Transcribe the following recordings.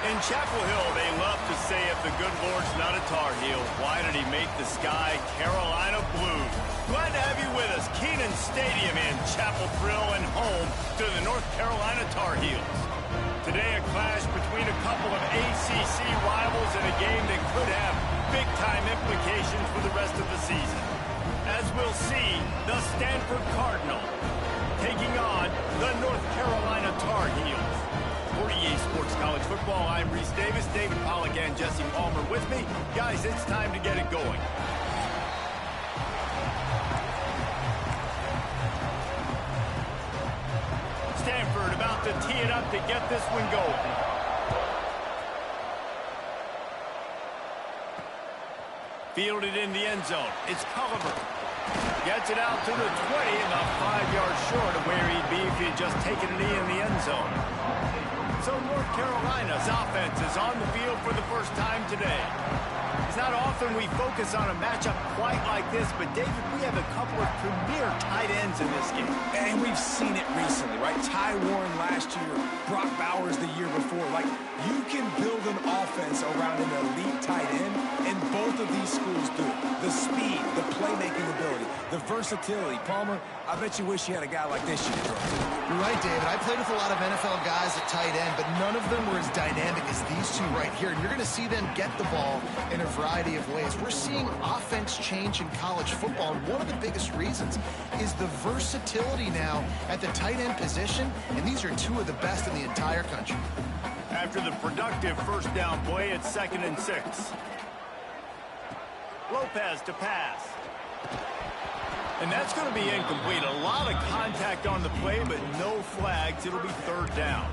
In Chapel Hill, they love to say if the good Lord's not a Tar Heel, why did he make the sky Carolina blue? Glad to have you with us. Kenan Stadium in Chapel Thrill and home to the North Carolina Tar Heels. Today, a clash between a couple of ACC rivals in a game that could have big-time implications for the rest of the season. As we'll see, the Stanford Cardinal taking on the North Carolina Tar Heels. For EA Sports College Football, I'm Reese Davis, David Pollack, and Jesse Palmer with me. Guys, it's time to get it going. Stanford about to tee it up to get this one going. Fielded in the end zone. It's Culliver. Gets it out to the 20 and about 5 yards short of where he'd be if he had just taken a knee in the end zone. So North Carolina's offense is on the field for the first time today. It's not often we focus on a matchup quite like this, but David, we have a couple of premier tight ends in this game. And we've seen it recently, right? Ty Warren last year, Brock Bowers the year before. Like, you can build an offense around an elite tight end, and both of these schools do it. The speed, the playmaking ability, the versatility. Palmer, I bet you wish you had a guy like this you could throw to. You're right, David. I played with a lot of NFL guys at tight end, but none of them were as dynamic as these two right here. And you're going to see them get the ball in a variety of ways. We're seeing offense change in college football, and one of the biggest reasons is the versatility now at the tight end position, and these are two of the best in the entire country. After the productive first down play, it's 2nd and 6. Lopez to pass. And that's going to be incomplete. A lot of contact on the play, but no flags. It'll be 3rd down.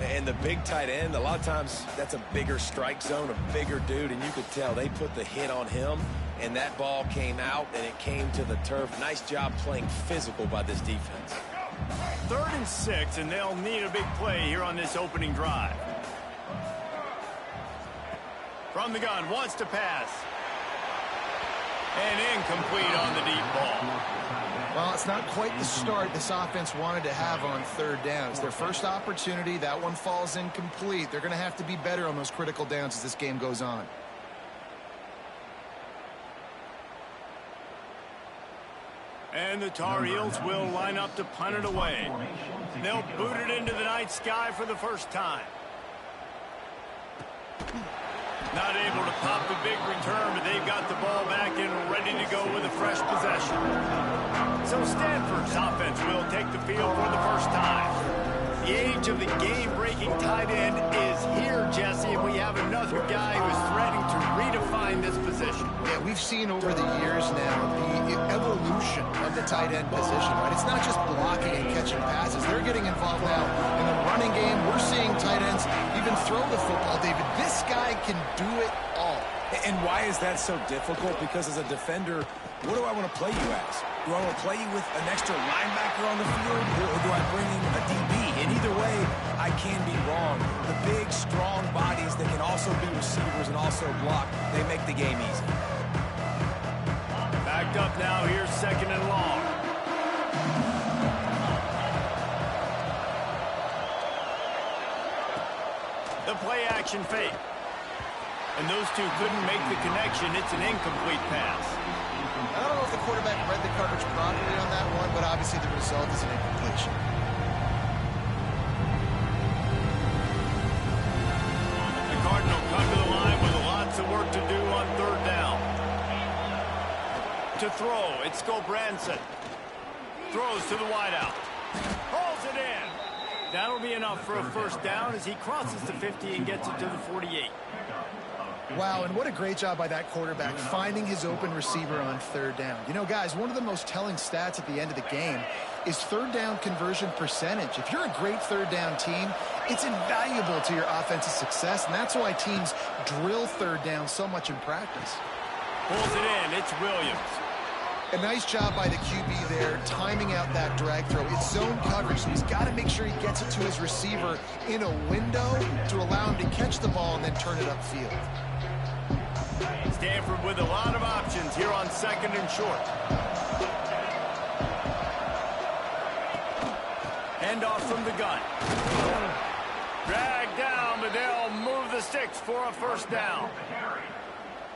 And the big tight end, a lot of times that's a bigger strike zone, a bigger dude, and you could tell they put the hit on him, and that ball came out, and it came to the turf. Nice job playing physical by this defense. 3rd and 6, and they'll need a big play here on this opening drive. From the gun, wants to pass. And incomplete on the deep ball. Well, it's not quite the start this offense wanted to have on 3rd down. It's their first opportunity. That one falls incomplete. They're going to have to be better on those critical downs as this game goes on. And the Tar Heels will line up to punt it away. They'll boot it into the night sky for the first time. Not able to pop the big return, but they've got the ball back and ready to go with a fresh possession. So Stanford's offense will take the field for the first time. The age of the game-breaking tight end is here, Jesse, and we have another guy who is threatening to redefine this position. Yeah, we've seen over the years now the evolution of the tight end position, right? It's not just blocking and catching passes. They're getting involved now in the running game. We're seeing tight ends even throw the football, David. This guy can do it all. And why is that so difficult? Because as a defender, what do I want to play you as? Do I want to play you with an extra linebacker on the field, or do I bring in a DB? And either way, I can be wrong. The big, strong bodies that can also be receivers and also block, they make the game easy. Backed up now, here's 2nd and long. The play action fake. And those two couldn't make the connection. It's an incomplete pass. I don't know if the quarterback read the coverage properly on that one, but obviously the result is an incompletion. The Cardinal come to the line with lots of work to do on 3rd down. To throw, it's Skobranson. Throws to the wideout. Hauls it in. That'll be enough for a first down as he crosses the 50 and gets it to the 48. Wow, and what a great job by that quarterback finding his open receiver on 3rd down. You know, guys, one of the most telling stats at the end of the game is 3rd down conversion percentage. If you're a great 3rd down team, it's invaluable to your offensive success, and that's why teams drill 3rd down so much in practice. Pulls it in. It's Williams. A nice job by the QB there, timing out that drag throw. It's zone coverage, so he's got to make sure he gets it to his receiver in a window to allow him to catch the ball and then turn it upfield. Stanford with a lot of options here on 2nd and short. Hand off from the gun. Dragged down, but they'll move the sticks for a first down.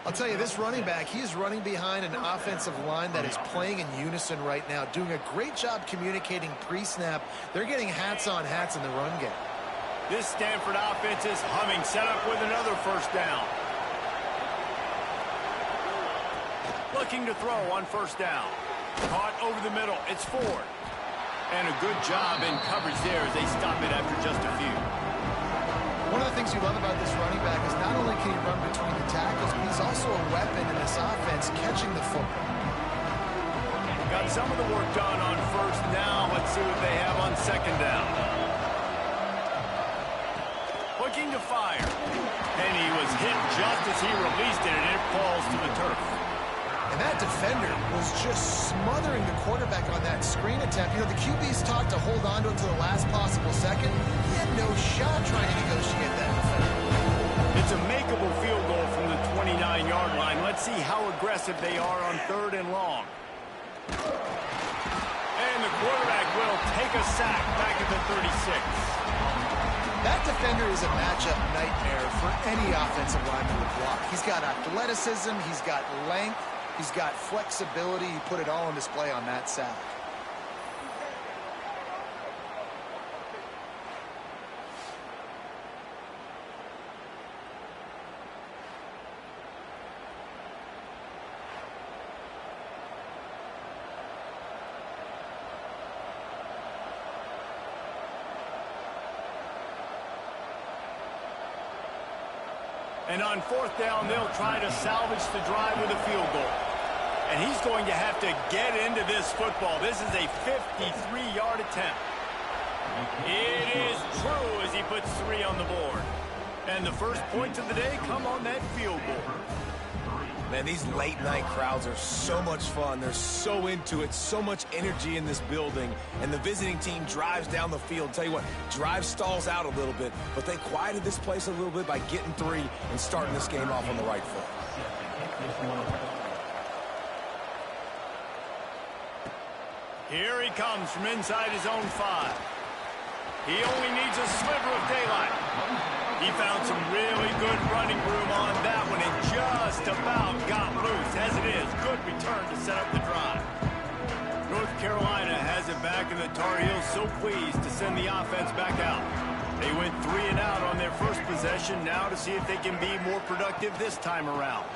I'll tell you, this running back, he is running behind an offensive line that is playing in unison right now, doing a great job communicating pre-snap. They're getting hats on hats in the run game. This Stanford offense is humming, set up with another first down. Looking to throw on first down. Caught over the middle. It's Ford. And a good job in coverage there as they stop it after just a few. One of the things you love about this running back is not only can he run between the tackles, but he's also a weapon in this offense catching the football. Got some of the work done on first. Now let's see what they have on second down. Looking to fire. And he was hit just as he released it, and it falls to the turf. And that defender was just smothering the quarterback on that screen attempt. You know, the QB's talked to hold on to it to the last possible second. He had no shot trying to negotiate that defender. It's a makeable field goal from the 29-yard line. Let's see how aggressive they are on third and long. And the quarterback will take a sack back at the 36. That defender is a matchup nightmare for any offensive lineman to block. He's got athleticism, he's got length, he's got flexibility. He put it all on display on that sack. And on fourth down, they'll try to salvage the drive with a field goal. And he's going to have to get into this football. This is a 53-yard attempt. It is true as he puts 3 on the board. And the first points of the day come on that field goal. Man, these late-night crowds are so much fun. They're so into it, so much energy in this building. And the visiting team drives down the field. Tell you what, drive stalls out a little bit, but they quieted this place a little bit by getting 3 and starting this game off on the right foot. Here he comes from inside his own 5. He only needs a sliver of daylight. He found some really good running room on that one and just about got loose. As it is, good return to set up the drive. North Carolina has it back, and the Tar Heels so pleased to send the offense back out. They went 3 and out on their first possession, now to see if they can be more productive this time around.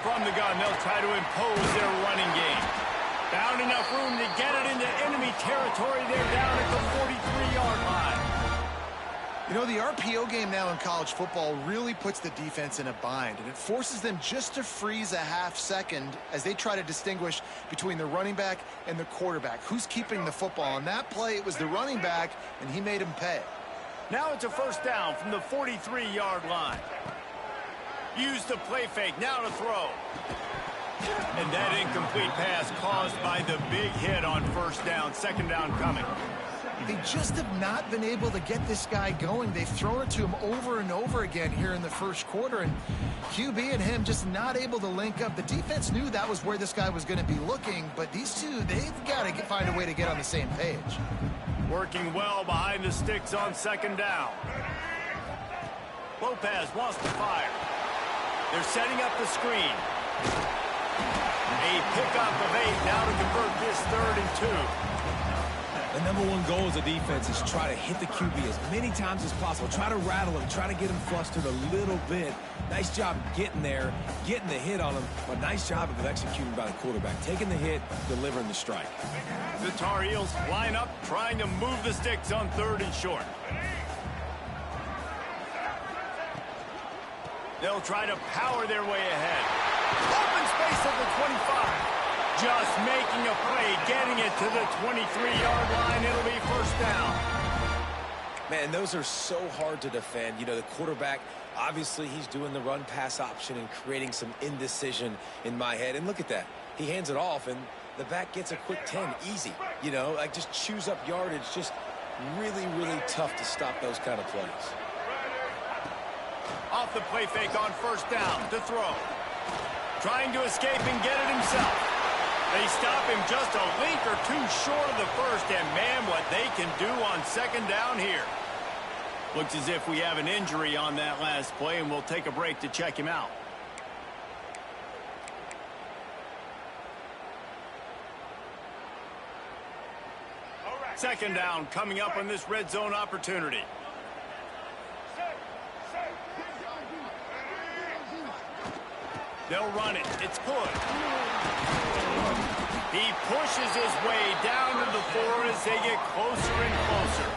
From the gun, they'll try to impose their running game. Found enough room to get it into enemy territory. They're down at the 43-yard line. You know, the RPO game now in college football really puts the defense in a bind, and it forces them just to freeze a half second as they try to distinguish between the running back and the quarterback. Who's keeping the football? On that play, it was the running back, and he made him pay. Now it's a first down from the 43-yard line. Use the play fake, now to throw. And that incomplete pass caused by the big hit on first down. Second down coming. They just have not been able to get this guy going. They've thrown it to him over and over again here in the first quarter, and QB and him just not able to link up. The defense knew that was where this guy was going to be looking, but these two, they've got to find a way to get on the same page. Working well behind the sticks on second down. Lopez wants to fire. They're setting up the screen. A pickup of 8 now to convert this 3rd and 2. The #1 goal as a defense is try to hit the QB as many times as possible. Try to rattle him, try to get him flustered a little bit. Nice job getting there, getting the hit on him, but nice job of executing by the quarterback. Taking the hit, delivering the strike. The Tar Heels line up, trying to move the sticks on 3rd and short. They'll try to power their way ahead. Open space at the 25. Just making a play, getting it to the 23-yard line. It'll be first down. Man, those are so hard to defend. You know, the quarterback, obviously he's doing the run-pass option and creating some indecision in my head. And look at that. He hands it off, and the back gets a quick 10. Easy. You know, like just chews up yardage. Just really, really tough to stop those kind of plays. Off the play fake on first down to throw. Trying to escape and get it himself. They stop him just a link or 2 short of the first, and man, what they can do on second down here. Looks as if we have an injury on that last play, and we'll take a break to check him out. Second down coming up on this red zone opportunity. They'll run it. It's good. He pushes his way down to the 4 as they get closer and closer.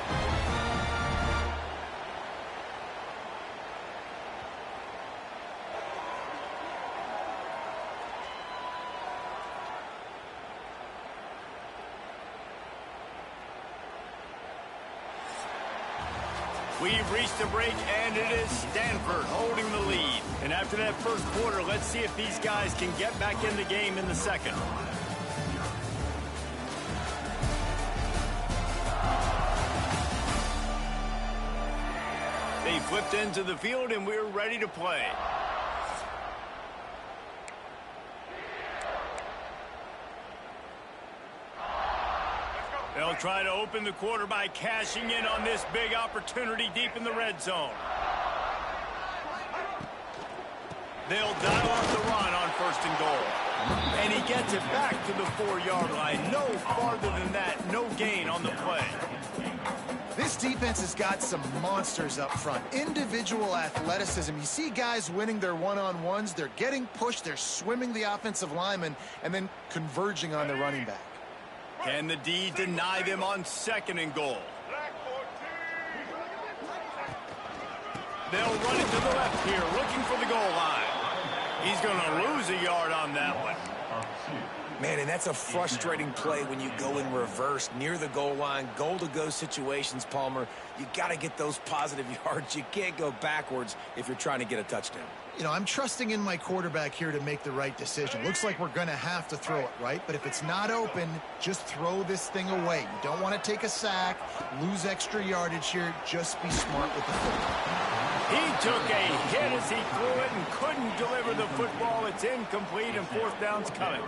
We've reached the break, and it is Stanford holding the lead. And after that first quarter, let's see if these guys can get back in the game in the second. They flipped into the field, and we're ready to play. They'll try to open the quarter by cashing in on this big opportunity deep in the red zone. They'll dial up the run on 1st and goal. And he gets it back to the 4-yard line. No farther than that. No gain on the play. This defense has got some monsters up front. Individual athleticism. You see guys winning their one-on-ones. They're getting pushed. They're swimming the offensive lineman and then converging on the running back. Can the D deny them on 2nd and goal? They'll run it to the left here, looking for the goal line. He's going to lose a yard on that one. Man, and that's a frustrating play when you go in reverse near the goal line, goal-to-go situations, Palmer. You got to get those positive yards. You can't go backwards if you're trying to get a touchdown. You know, I'm trusting in my quarterback here to make the right decision. Looks like we're going to have to throw it, right? But if it's not open, just throw this thing away. You don't want to take a sack, lose extra yardage here. Just be smart with the football. He took a hit as he threw it and couldn't deliver the football. It's incomplete, and 4th down's coming.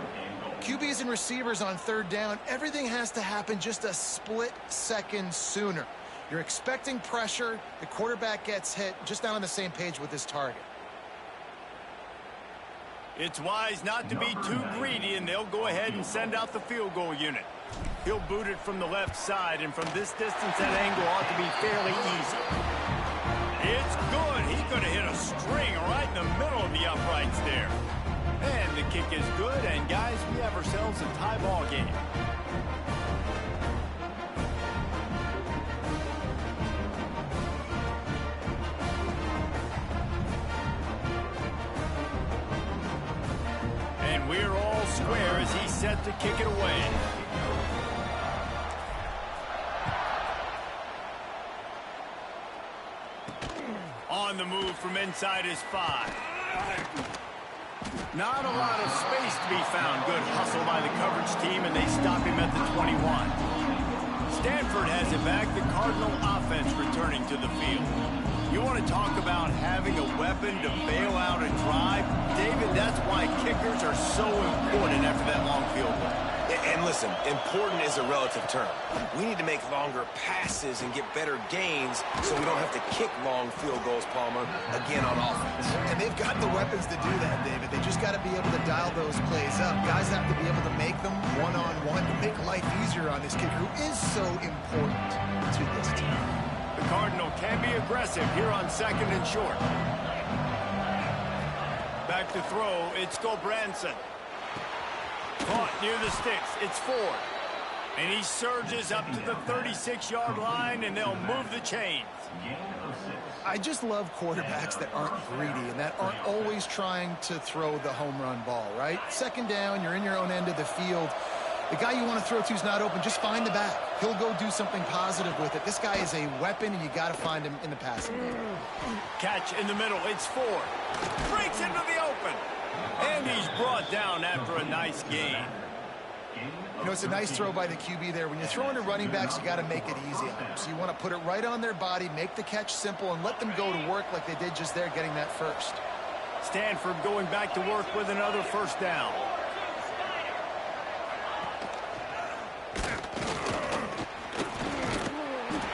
QBs and receivers on 3rd down, everything has to happen just a split second sooner. You're expecting pressure. The quarterback gets hit, just not on the same page with his target. It's wise not to be too greedy, and they'll go ahead and send out the field goal unit. He'll boot it from the left side, and from this distance, that angle ought to be fairly easy. It's good. He's going to hit a string right in the middle of the uprights there. And the kick is good, and guys, we have ourselves a tie ball game. And we're all square as he's set to kick it away. On the move from inside his 5. Not a lot of space to be found. Good hustle by the coverage team, and they stop him at the 21. Stanford has it back. The Cardinal offense returning to the field. You want to talk about having a weapon to bail out a drive? David, that's why kickers are so important after that long field goal. And listen, important is a relative term. We need to make longer passes and get better gains so we don't have to kick long field goals, Palmer, again on offense. And they've got the weapons to do that, David. They just got to be able to dial those plays up. Guys have to be able to make them one-on-one to make life easier on this kicker who is so important to this team. The Cardinal can be aggressive here on 2nd and short. Back to throw, it's Gulbranson. Caught near the sticks. It's Ford. And he surges up to the 36-yard line, and they'll move the chains. I just love quarterbacks that aren't greedy and that aren't always trying to throw the home run ball, right? 2nd down, you're in your own end of the field. The guy you want to throw to is not open. Just find the back. He'll go do something positive with it. This guy is a weapon, and you got to find him in the passing game. Catch in the middle. It's Ford. Breaks into the open. And he's brought down after a nice gain. You know, it's a nice throw by the QB there. When you're throwing to running backs, you got to make it easy on them. So you want to put it right on their body, make the catch simple, and let them go to work like they did just there, getting that first. Stanford going back to work with another 1st down.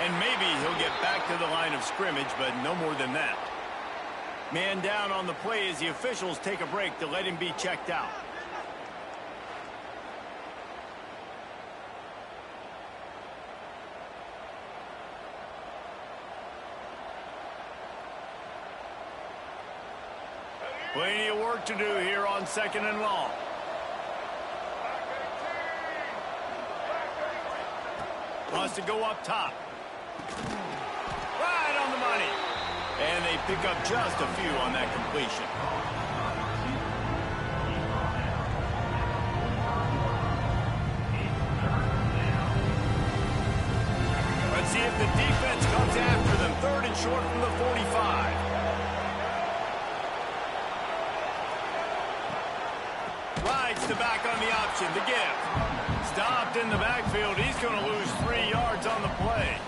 And And maybe he'll get back to the line of scrimmage, but no more than that. Man down on the play as the officials take a break to let him be checked out. Plenty of work to do here on 2nd and long. Wants to go up top. Right on the money. And they pick up just a few on that completion. Let's see if the defense comes after them. 3rd and short from the 45. Rides the back on the option. The give. Stopped in the backfield. He's going to lose 3 yards on the play.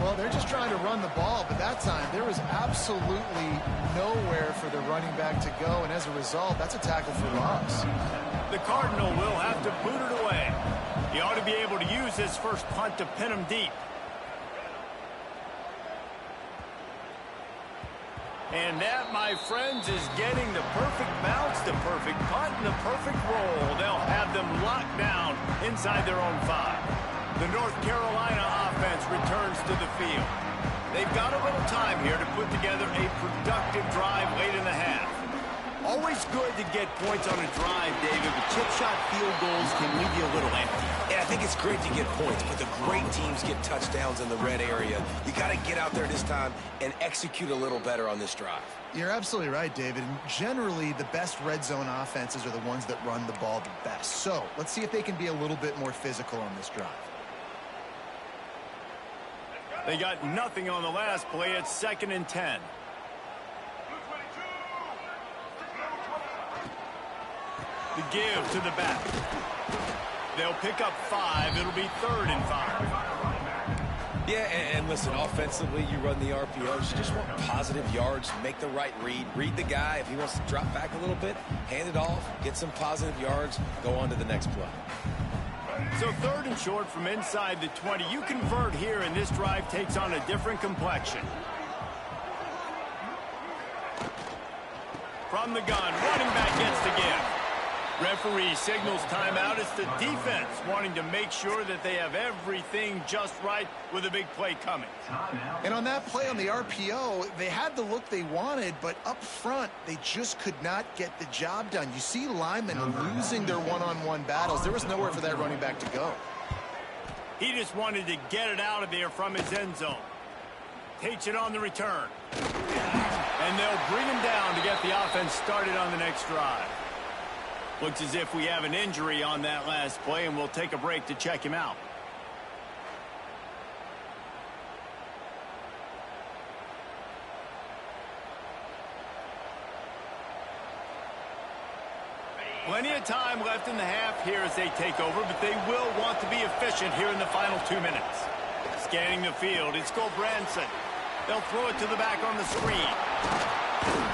Well, they're just trying to run the ball, but that time there was absolutely nowhere for the running back to go, and as a result, that's a tackle for loss. The Cardinal will have to boot it away. He ought to be able to use his first punt to pin him deep. And that, my friends, is getting the perfect bounce, the perfect punt, and the perfect roll. They'll have them locked down inside their own 5. The North Carolina offense returns to the field. They've got a little time here to put together a productive drive late in the half. Always good to get points on a drive, David, but chip shot field goals can leave you a little empty. Yeah, I think it's great to get points, but the great teams get touchdowns in the red area. You got to get out there this time and execute a little better on this drive. You're absolutely right, David. And generally, the best red zone offenses are the ones that run the ball the best. So let's see if they can be a little bit more physical on this drive. They got nothing on the last play. It's 2nd and 10. The give to the back. They'll pick up 5. It'll be 3rd and 5. Yeah, and listen, offensively, you run the RPOs. You just want positive yards, make the right read. Read the guy. If he wants to drop back a little bit, hand it off, get some positive yards, go on to the next play. So 3rd and short from inside the 20. You convert here, and this drive takes on a different complexion. From the gun, running back gets the give. Referee signals timeout. It's the defense wanting to make sure that they have everything just right with a big play coming. And on that play on the RPO, they had the look they wanted, but up front, they just could not get the job done. You see linemen losing their one-on-one battles. There was nowhere for that running back to go. He just wanted to get it out of there from his end zone. Takes it on the return. And they'll bring him down to get the offense started on the next drive. Looks as if we have an injury on that last play, and we'll take a break to check him out. Plenty of time left in the half here as they take over, but they will want to be efficient here in the final 2 minutes. Scanning the field, it's Branson. They'll throw it to the back on the screen.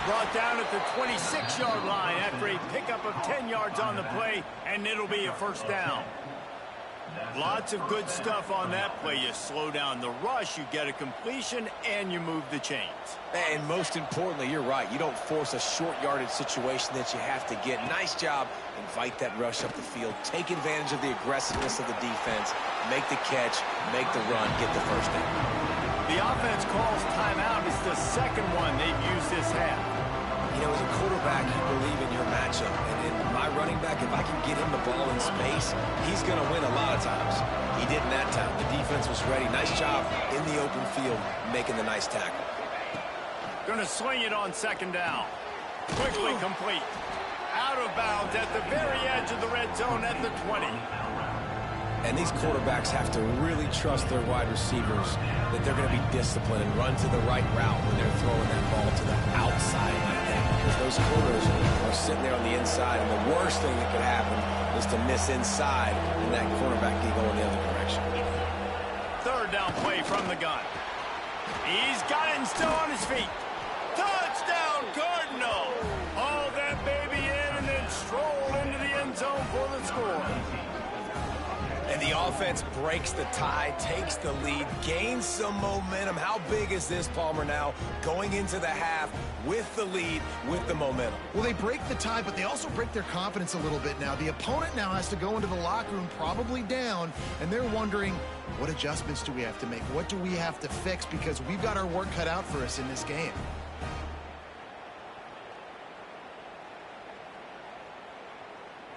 Brought down at the 26-yard line after a pickup of 10 yards on the play, and it'll be a 1st down. Lots of good stuff on that play. You slow down the rush, you get a completion, and you move the chains. And most importantly, you're right. You don't force a short yardage situation that you have to get. Nice job. Invite that rush up the field. Take advantage of the aggressiveness of the defense. Make the catch, make the run, get the 1st down. The offense calls timeout. It's the 2nd one they've used this half. You know, as a quarterback, you believe in your matchup. And in my running back, if I can get him the ball in space, he's going to win a lot of times. He didn't that time. The defense was ready. Nice job in the open field, making the nice tackle. Going to swing it on 2nd down. Quickly complete. Out of bounds at the very edge of the red zone at the 20. And these quarterbacks have to really trust their wide receivers that they're going to be disciplined and run to the right route when they're throwing that ball to the outside like that. Because those corners are sitting there on the inside, and the worst thing that could happen is to miss inside, and that cornerback can go in the other direction. 3rd down play from the gun. He's got it and still on his feet. Touchdown, Cardinal! Haul that baby in and then stroll into the end zone for the score. And the offense breaks the tie, takes the lead, gains some momentum. How big is this, Palmer, now going into the half with the lead, with the momentum? Well, they break the tie, but they also break their confidence a little bit now. The opponent now has to go into the locker room probably down, and they're wondering, what adjustments do we have to make? What do we have to fix? Because we've got our work cut out for us in this game.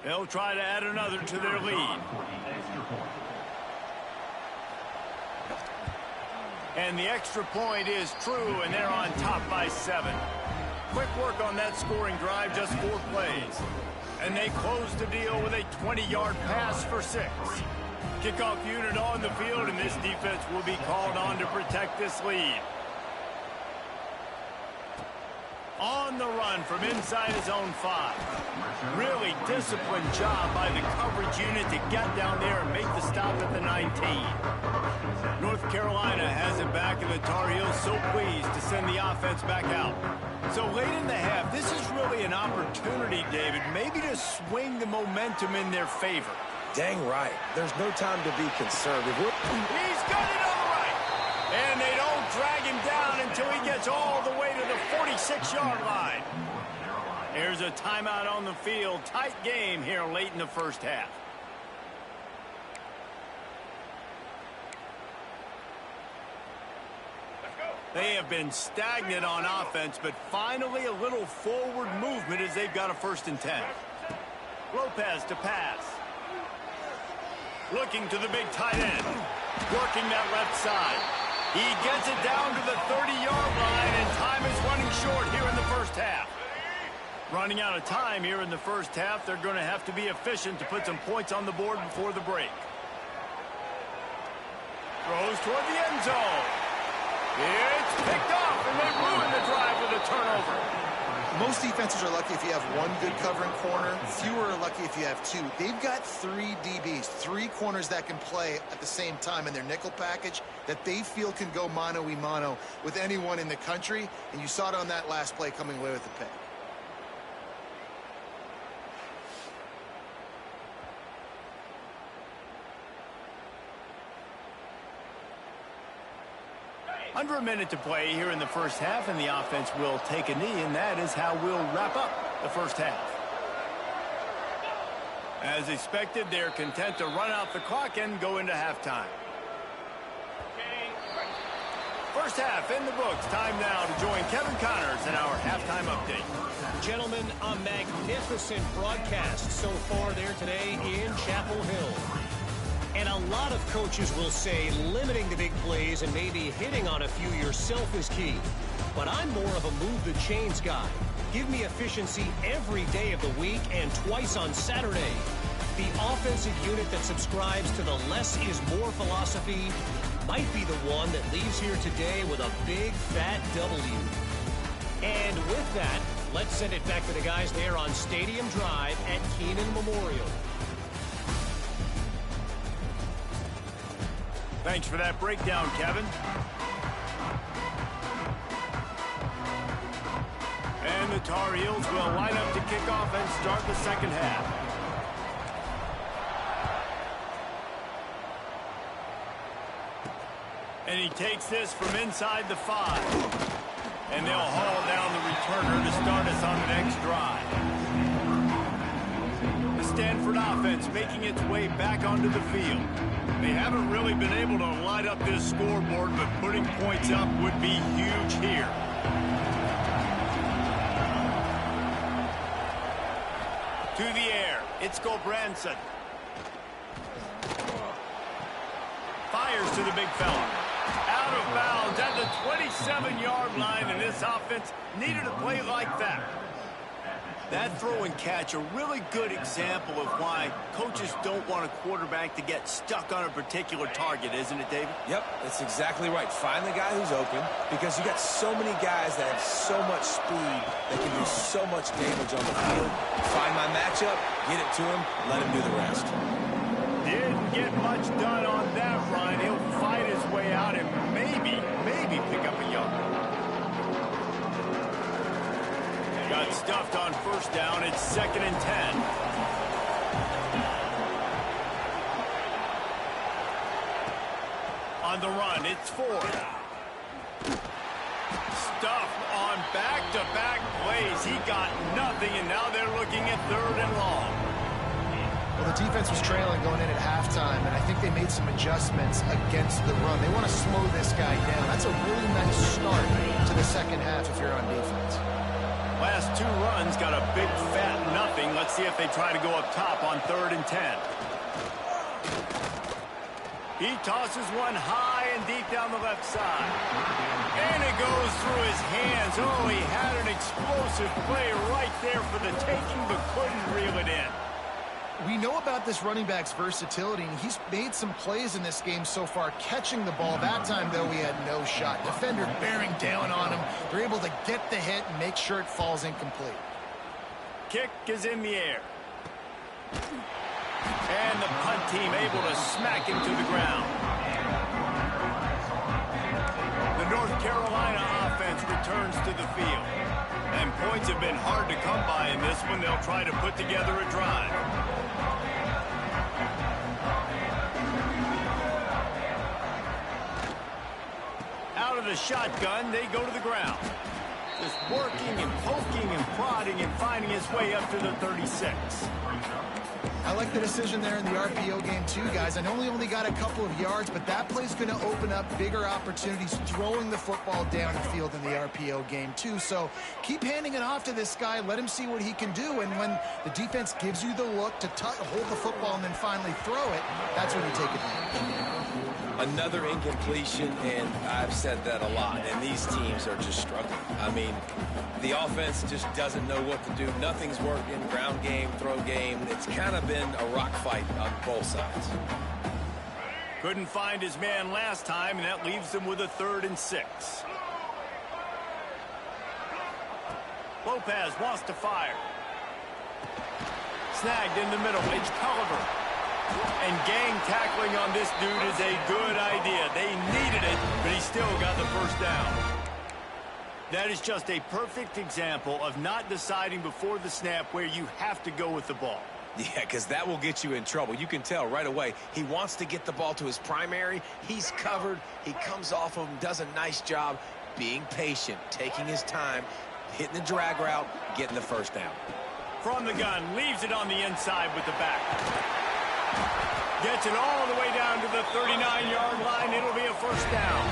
They'll try to add another to their lead. And the extra point is true, and they're on top by 7. Quick work on that scoring drive, just 4 plays. And they close the deal with a 20-yard pass for 6. Kickoff unit on the field, and this defense will be called on to protect this lead. On the run from inside his own 5. Really disciplined job by the coverage unit to get down there and make the stop at the 19. North Carolina has it back, and the Tar Heels so pleased to send the offense back out. So late in the half, this is really an opportunity, David, maybe to swing the momentum in their favor. Dang right. There's no time to be conservative. He's got it on the right. And they don't drag him down until he gets all the way to the 46-yard line. There's a timeout on the field. Tight game here late in the first half. They have been stagnant on offense, but finally a little forward movement as they've got a 1st and 10. Lopez to pass. Looking to the big tight end. Working that left side. He gets it down to the 30-yard line, and time is running short here in the first half. Running out of time here in the first half. They're going to have to be efficient to put some points on the board before the break. Throws toward the end zone. It's picked off, and they ruin the drive with a turnover. Most defenses are lucky if you have one good covering corner. Fewer are lucky if you have 2. They've got 3 DBs, 3 corners that can play at the same time in their nickel package that they feel can go mano-a-mano with anyone in the country. And you saw it on that last play coming away with the pick. Under a minute to play here in the first half, and the offense will take a knee, and that is how we'll wrap up the first half. As expected, they're content to run out the clock and go into halftime. First half in the books. Time now to join Kevin Connors in our halftime update. Gentlemen, a magnificent broadcast so far there today in Chapel Hill. And a lot of coaches will say limiting the big plays and maybe hitting on a few yourself is key. But I'm more of a move the chains guy. Give me efficiency every day of the week and twice on Saturday. The offensive unit that subscribes to the less is more philosophy might be the one that leaves here today with a big fat W. And with that, let's send it back to the guys there on Stadium Drive at Keenan Memorial. Thanks for that breakdown, Kevin. And the Tar Heels will line up to kick off and start the second half. And he takes this from inside the 5. And they'll haul down the returner to start us on the next drive. The Stanford offense making its way back onto the field. They haven't really been able to light up this scoreboard, but putting points up would be huge here. To the air, it's Gulbranson. Fires to the big fella. Out of bounds at the 27-yard line, and this offense needed a play like that. That throw and catch, a really good example of why coaches don't want a quarterback to get stuck on a particular target, isn't it, David? Yep, that's exactly right. Find the guy who's open, because you got so many guys that have so much speed that can do so much damage on the field. Find my matchup, get it to him, let him do the rest. Didn't get much done on that run. He'll fight his way out and maybe pick up a yard. Got stuffed on first down. It's 2nd and 10. On the run, it's Ford. Stuffed on back-to-back plays. He got nothing, and now they're looking at 3rd and long. Well, the defense was trailing going in at halftime, and I think they made some adjustments against the run. They want to slow this guy down. That's a really nice start to the second half if you're on defense. Last 2 runs got a big fat nothing. Let's see if they try to go up top on 3rd and 10. He tosses one high and deep down the left side. And it goes through his hands. Oh, he had an explosive play right there for the taking, but couldn't reel it in. We know about this running back's versatility, and he's made some plays in this game so far catching the ball. That time, though, he had no shot. Defender bearing down on him. They're able to get the hit and make sure it falls incomplete. Kick is in the air. And the punt team able to smack him to the ground. The North Carolina offense returns to the field. And points have been hard to come by in this one. They'll try to put together a drive. Out of the shotgun, they go to the ground. Just working and poking and prodding and finding his way up to the 36. I like the decision there in the RPO game too, guys. I know he only got a couple of yards, but that play's going to open up bigger opportunities throwing the football down the field in the RPO game too. So keep handing it off to this guy. Let him see what he can do. And when the defense gives you the look to hold the football and then finally throw it, that's when you take advantage. Another incompletion, and I've said that a lot, and these teams are just struggling. I mean, the offense just doesn't know what to do. Nothing's working. Ground game, throw game. It's kind of been a rock fight on both sides. Couldn't find his man last time, and that leaves him with a 3rd and 6. Lopez wants to fire. Snagged in the middle. It's Culliver. And gang tackling on this dude is a good idea. They needed it, but he still got the first down. That is just a perfect example of not deciding before the snap where you have to go with the ball. Yeah, because that will get you in trouble. You can tell right away he wants to get the ball to his primary. He's covered. He comes off of him, does a nice job being patient, taking his time, hitting the drag route, getting the first down. From the gun, leaves it on the inside with the back. Gets it all the way down to the 39-yard line. It'll be a first down.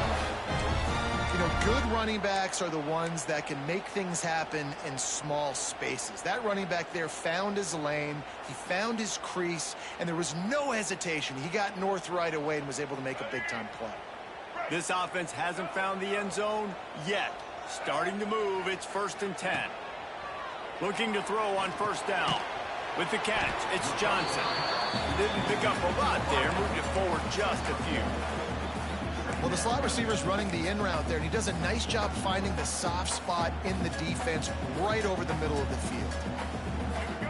You know, good running backs are the ones that can make things happen in small spaces. That running back there found his lane, he found his crease, and there was no hesitation. He got north right away and was able to make a big-time play. This offense hasn't found the end zone yet. Starting to move, it's 1st and 10. Looking to throw on first down. With the catch, it's Johnson. Didn't pick up a lot there, moved it forward just a few. Well, the slot receiver's running the in route there, and he does a nice job finding the soft spot in the defense right over the middle of the field.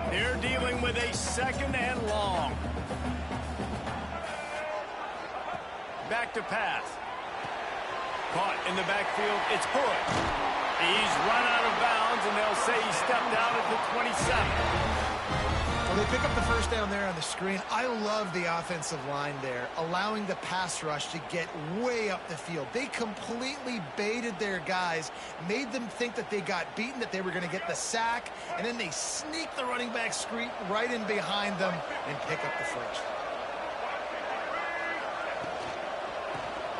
They're dealing with a 2nd and long. Back to pass. Caught in the backfield, it's Hood. He's run out of bounds, and they'll say he stepped out at the 27. Well, they pick up the first down there on the screen. I love the offensive line there, allowing the pass rush to get way up the field. They completely baited their guys, made them think that they got beaten, that they were going to get the sack, and then they sneak the running back screen right in behind them and pick up the first.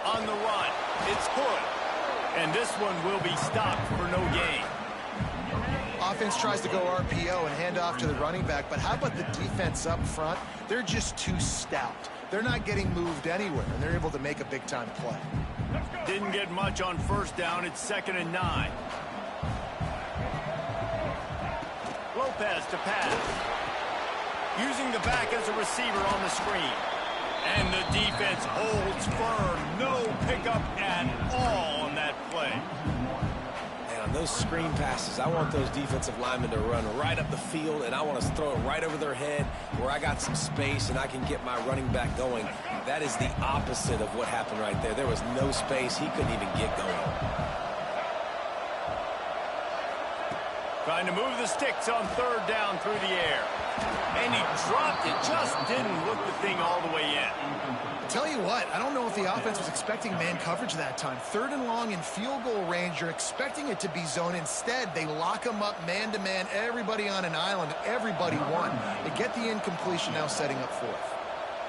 On the run, it's Hood. And this one will be stopped for no gain. Offense tries to go RPO and hand off to the running back, but how about the defense up front? They're just too stout. They're not getting moved anywhere, and they're able to make a big-time play. Didn't get much on first down. It's 2nd and 9. Lopez to pass. Using the back as a receiver on the screen. And the defense holds firm. No pickup at all on that play. On those screen passes, I want those defensive linemen to run right up the field, and I want to throw it right over their head where I got some space and I can get my running back going. That is the opposite of what happened right there. There was no space. He couldn't even get going. Trying to move the sticks on third down through the air. And he dropped it. Just didn't look the thing all the way in. Tell you what, I don't know if the offense was expecting man coverage that time. Third and long in field goal range, you're expecting it to be zone. Instead, they lock them up man-to-man, everybody on an island, everybody won. They get the incompletion, now setting up fourth.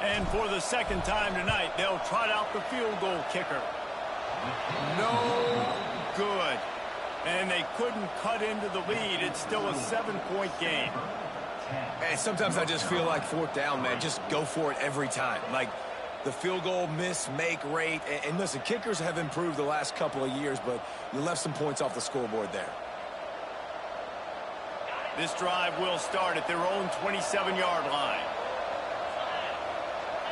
And for the second time tonight, they'll trot out the field goal kicker. No good. And they couldn't cut into the lead. It's still a 7-point game. Hey, sometimes I just feel like fourth down, man. Just go for it every time. Like the field goal miss-make rate. And listen, kickers have improved the last couple of years, but you left some points off the scoreboard there. This drive will start at their own 27-yard line.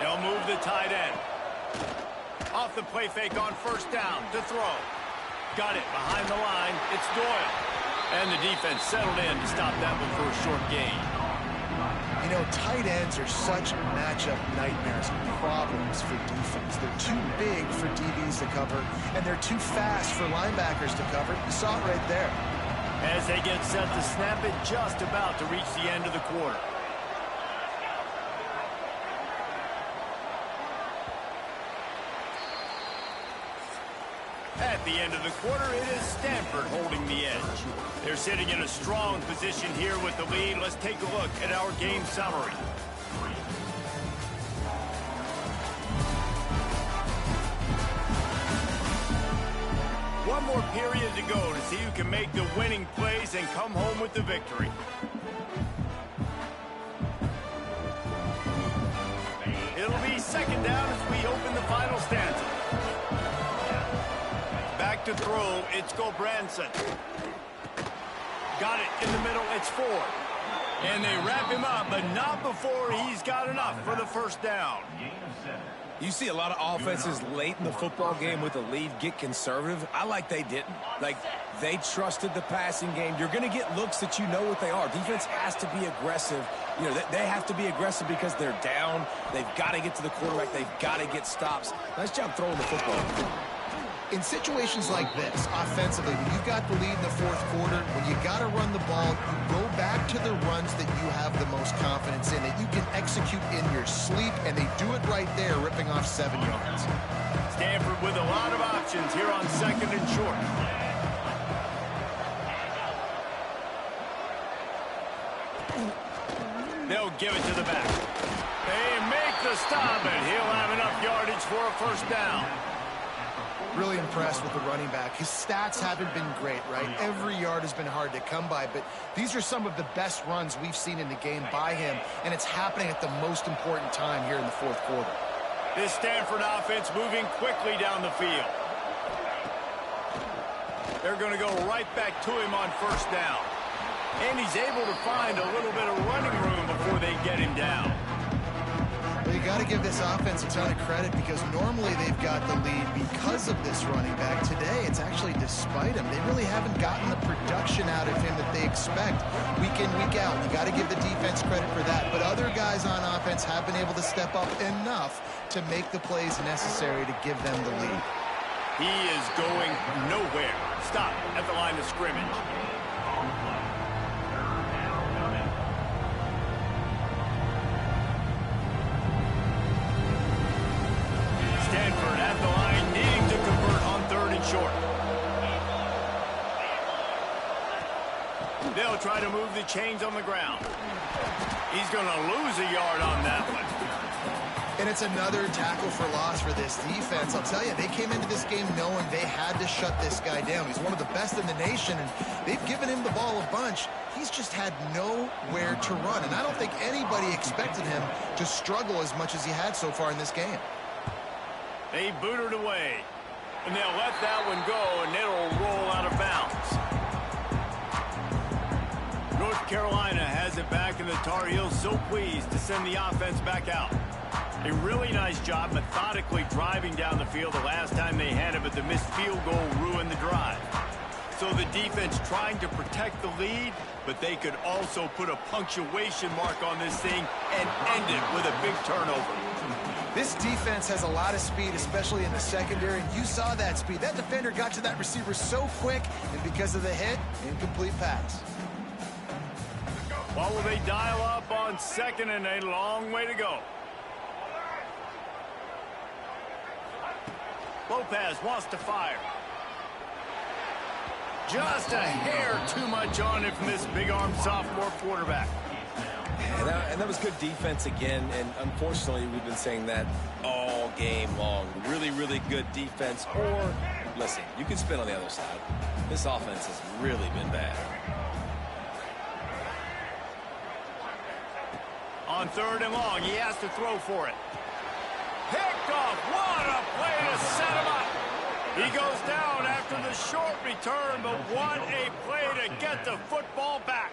They'll move the tight end. Off the play fake on first down to throw. Got it behind the line. It's Doyle. And the defense settled in to stop that one for a short gain. You know, tight ends are such matchup nightmares and problems for defense. They're too big for DBs to cover, and they're too fast for linebackers to cover. You saw it right there. As they get set to snap it, just about to reach the end of the quarter. At the end of the quarter, it is Stanford holding the edge. They're sitting in a strong position here with the lead. Let's take a look at our game summary. One more period to go to see who can make the winning plays and come home with the victory. It'll be second down as we open the final stanza. Back to throw, it's Gobranson. Got it in the middle, it's Ford. And they wrap him up, but not before he's got enough for the first down. You see a lot of offenses late in the football game with the lead get conservative. I like they didn't. Like, they trusted the passing game. You're going to get looks that you know what they are. Defense has to be aggressive. You know, they have to be aggressive because they're down. They've got to get to the quarterback. They've got to get stops. Nice job throwing the football. In situations like this, offensively, when you've got the lead in the fourth quarter, when you got to run the ball, you go back to the runs that you have the most confidence in, that you can execute in your sleep, and they do it right there, ripping off 7 yards. Stanford with a lot of options here on second and short. They'll give it to the back. They make the stop, and he'll have enough yardage for a first down. Really impressed with the running back. His stats haven't been great, right? Every yard has been hard to come by, but these are some of the best runs we've seen in the game by him, and it's happening at the most important time here in the fourth quarter. This Stanford offense moving quickly down the field. They're going to go right back to him on first down. And he's able to find a little bit of running room before they get him down. Well, you got to give this offense a ton of credit because normally they've got the lead because of this running back. Today, it's actually despite him. They really haven't gotten the production out of him that they expect week in, week out. You got to give the defense credit for that. But other guys on offense have been able to step up enough to make the plays necessary to give them the lead. He is going nowhere. Stop at the line of scrimmage. Stanford at the line, needing to convert on third and short. They'll try to move the chains on the ground. He's going to lose a yard on that one. And it's another tackle for loss for this defense. I'll tell you, they came into this game knowing they had to shut this guy down. He's one of the best in the nation, and they've given him the ball a bunch. He's just had nowhere to run, and I don't think anybody expected him to struggle as much as he had so far in this game. They boot it away, and they'll let that one go, and it'll roll out of bounds. North Carolina has it back, and the Tar Heels so pleased to send the offense back out. A really nice job methodically driving down the field the last time they had it, but the missed field goal ruined the drive. So the defense trying to protect the lead, but they could also put a punctuation mark on this thing and end it with a big turnover. This defense has a lot of speed, especially in the secondary. You saw that speed. That defender got to that receiver so quick, and because of the hit, incomplete pass. What will they dial up on second and a long way to go? Lopez wants to fire. Just a hair too much on it from this big-armed sophomore quarterback. And that was good defense again, and unfortunately we've been saying that all game long. Really, really good defense. Or, listen, you can spin on the other side. This offense has really been bad. On third and long, he has to throw for it. Picked off. What a play to set him up. He goes down after the short return, but what a play to get the football back.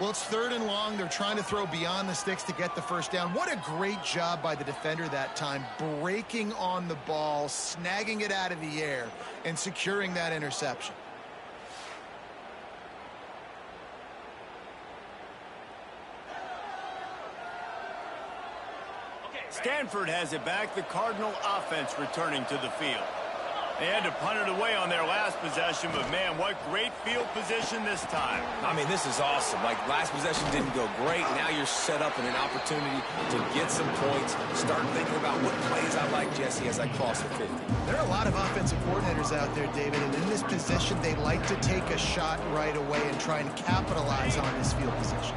Well, it's third and long. They're trying to throw beyond the sticks to get the first down. What a great job by the defender that time, breaking on the ball, snagging it out of the air, and securing that interception. Stanford has it back. The Cardinal offense returning to the field. They had to punt it away on their last possession, but man, what great field position this time. I mean, this is awesome. Like, last possession didn't go great. Now you're set up in an opportunity to get some points. Start thinking about what plays I like, Jesse, as I cross the 50. There are a lot of offensive coordinators out there, David, and in this position, they like to take a shot right away and try and capitalize on this field position.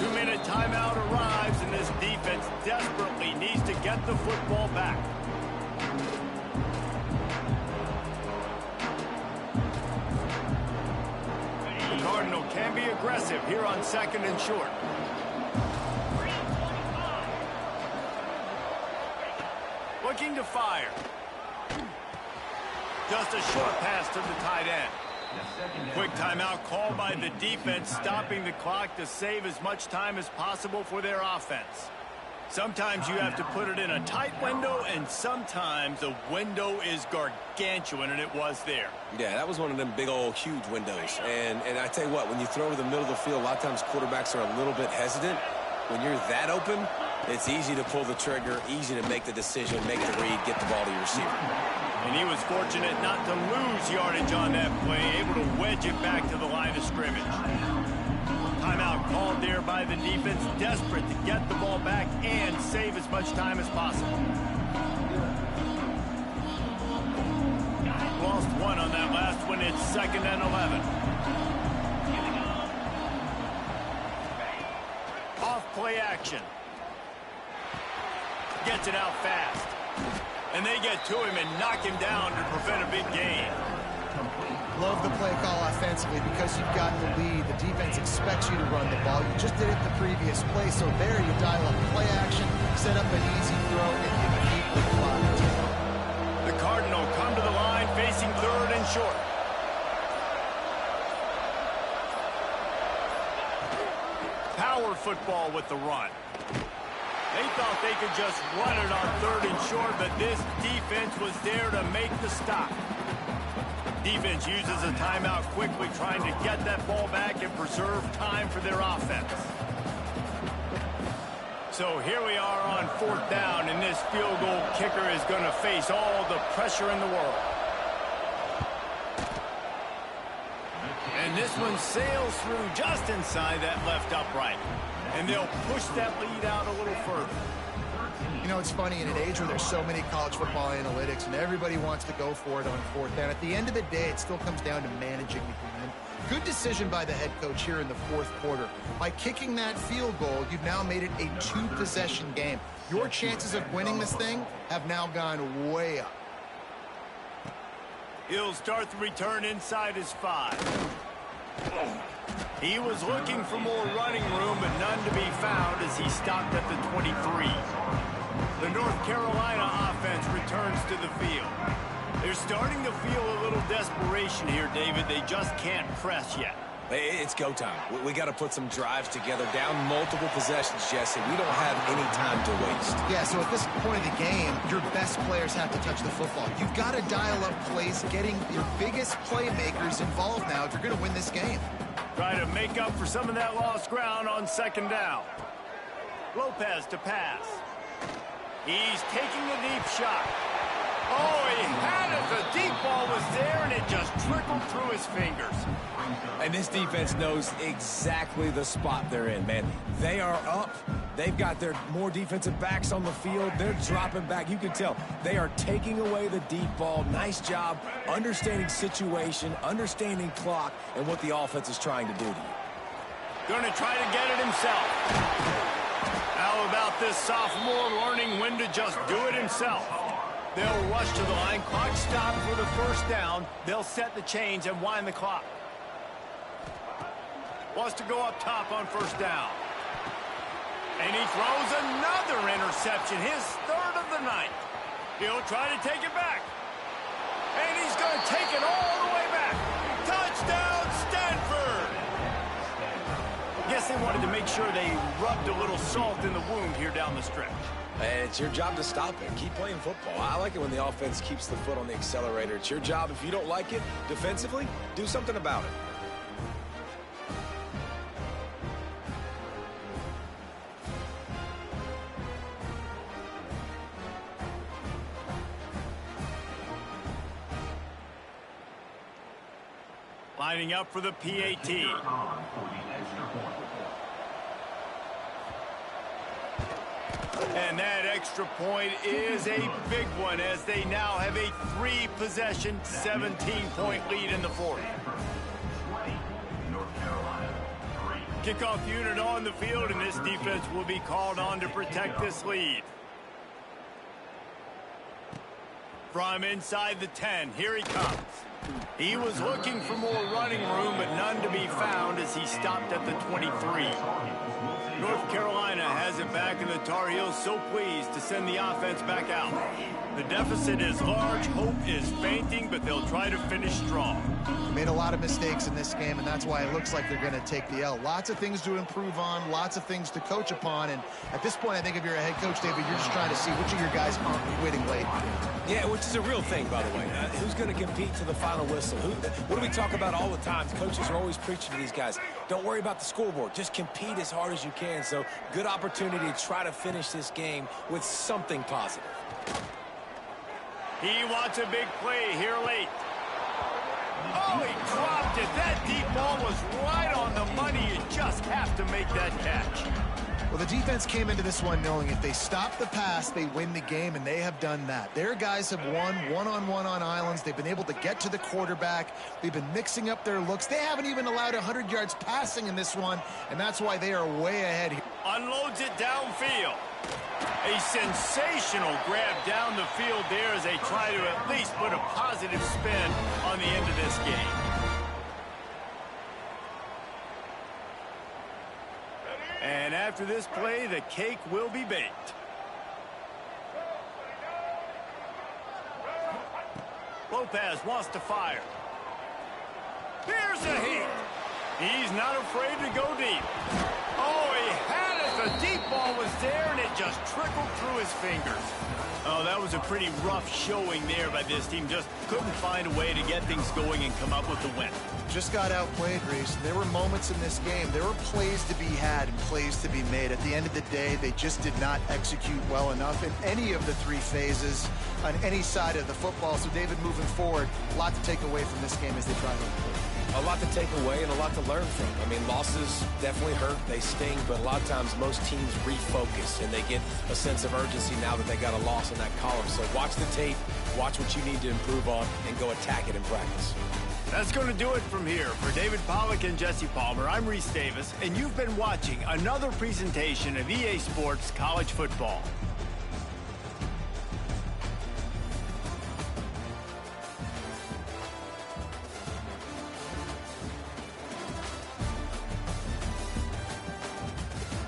2-minute timeout arrives, and this defense desperately needs to get the football back. The Cardinal can be aggressive here on second and short. Looking to fire. Just a short pass to the tight end. Quick timeout called by the defense, stopping the clock to save as much time as possible for their offense. Sometimes you have to put it in a tight window, and sometimes the window is gargantuan, and it was there. Yeah, that was one of them big old huge windows. And I tell you what, when you throw to the middle of the field, a lot of times quarterbacks are a little bit hesitant. When you're that open, it's easy to pull the trigger, easy to make the decision, make the read, get the ball to your receiver. And he was fortunate not to lose yardage on that play, able to wedge it back to the line of scrimmage. Timeout called there by the defense, desperate to get the ball back and save as much time as possible. Lost one on that last one. It's second and 11. Off play action. Gets it out fast. And they get to him and knock him down to prevent a big gain. Love the play call offensively because you've got the lead. The defense expects you to run the ball. You just did it the previous play, so there you dial up play action, set up an easy throw, and you keep the clock. The Cardinal come to the line facing third and short. Power football with the run. They thought they could just run it on third and short, but this defense was there to make the stop. Defense uses a timeout quickly, trying to get that ball back and preserve time for their offense. So here we are on fourth down, and this field goal kicker is going to face all the pressure in the world. And this one sails through just inside that left upright. And they'll push that lead out a little further. You know, it's funny, in an age where there's so many college football analytics and everybody wants to go for it on fourth down, at the end of the day, it still comes down to managing the game. Good decision by the head coach here in the fourth quarter. By kicking that field goal, you've now made it a two-possession game. Your chances of winning this thing have now gone way up. He'll start the return inside his 5. He was looking for more running room, but none to be found as he stopped at the 23. The North Carolina offense returns to the field. They're starting to feel a little desperation here, David. They just can't press yet. It's go time. We got to put some drives together, down multiple possessions, Jesse. We don't have any time to waste. Yeah, so at this point of the game, your best players have to touch the football. You've got to dial up plays, getting your biggest playmakers involved now if you're going to win this game. Try to make up for some of that lost ground on second down. Lopez to pass. He's taking the deep shot. Oh, he had it. The deep ball was there, and it just trickled through his fingers. And this defense knows exactly the spot they're in, man. They are up. They've got their more defensive backs on the field. They're dropping back. You can tell they are taking away the deep ball. Nice job understanding situation, understanding clock, and what the offense is trying to do to you. Going to try to get it himself. How about this sophomore learning when to just do it himself? They'll rush to the line. Clock stop for the first down. They'll set the chains and wind the clock. Wants to go up top on first down. And he throws another interception, his third of the night. He'll try to take it back. And he's going to take it all the way back. Touchdown, Stanford! Guess they wanted to make sure they rubbed a little salt in the wound here down the stretch. And it's your job to stop it. Keep playing football. I like it when the offense keeps the foot on the accelerator. It's your job. If you don't like it defensively, do something about it. Lining up for the PAT. And that extra point is a big one as they now have a 3-possession, 17-point lead in the fourth. Kickoff unit on the field, and this defense will be called on to protect this lead. From inside the 10, here he comes. He was looking for more running room, but none to be found as he stopped at the 23. North Carolina has it back, and the Tar Heels so pleased to send the offense back out. The deficit is large, hope is fainting, but they'll try to finish strong. Made a lot of mistakes in this game, and that's why it looks like they're going to take the L. Lots of things to improve on, lots of things to coach upon, and at this point, I think if you're a head coach, David, you're just trying to see which of your guys aren't quitting late. Yeah, which is a real thing, by the way. Who's going to compete to the final whistle? What do we talk about all the time? The coaches are always preaching to these guys. Don't worry about the scoreboard. Just compete as hard as you can. So, good opportunity to try to finish this game with something positive. He wants a big play here late. Oh, he dropped it. That deep ball was right on the money. You just have to make that catch. Well, the defense came into this one knowing if they stop the pass, they win the game, and they have done that. Their guys have won one-on-one on islands. They've been able to get to the quarterback. They've been mixing up their looks. They haven't even allowed 100 yards passing in this one, and that's why they are way ahead here. Unloads it downfield. A sensational grab down the field there as they try to at least put a positive spin on the end of this game. And after this play, the cake will be baked. Lopez wants to fire. Here's a hit. He's not afraid to go deep. Oh, he had it. The deep ball was there, and it just trickled through his fingers. Oh, that was a pretty rough showing there by this team. Just couldn't find a way to get things going and come up with the win. Just got outplayed, Reese. There were moments in this game. There were plays to be had and plays to be made. At the end of the day, they just did not execute well enough in any of the three phases on any side of the football. So, David, moving forward, a lot to take away from this game as they try to improve. A lot to take away and a lot to learn from. I mean, losses definitely hurt. They sting, but a lot of times most teams refocus and they get a sense of urgency now that they got a loss in that column. So watch the tape, watch what you need to improve on, and go attack it in practice. That's going to do it from here. For David Pollack and Jesse Palmer, I'm Reese Davis, and you've been watching another presentation of EA Sports College Football.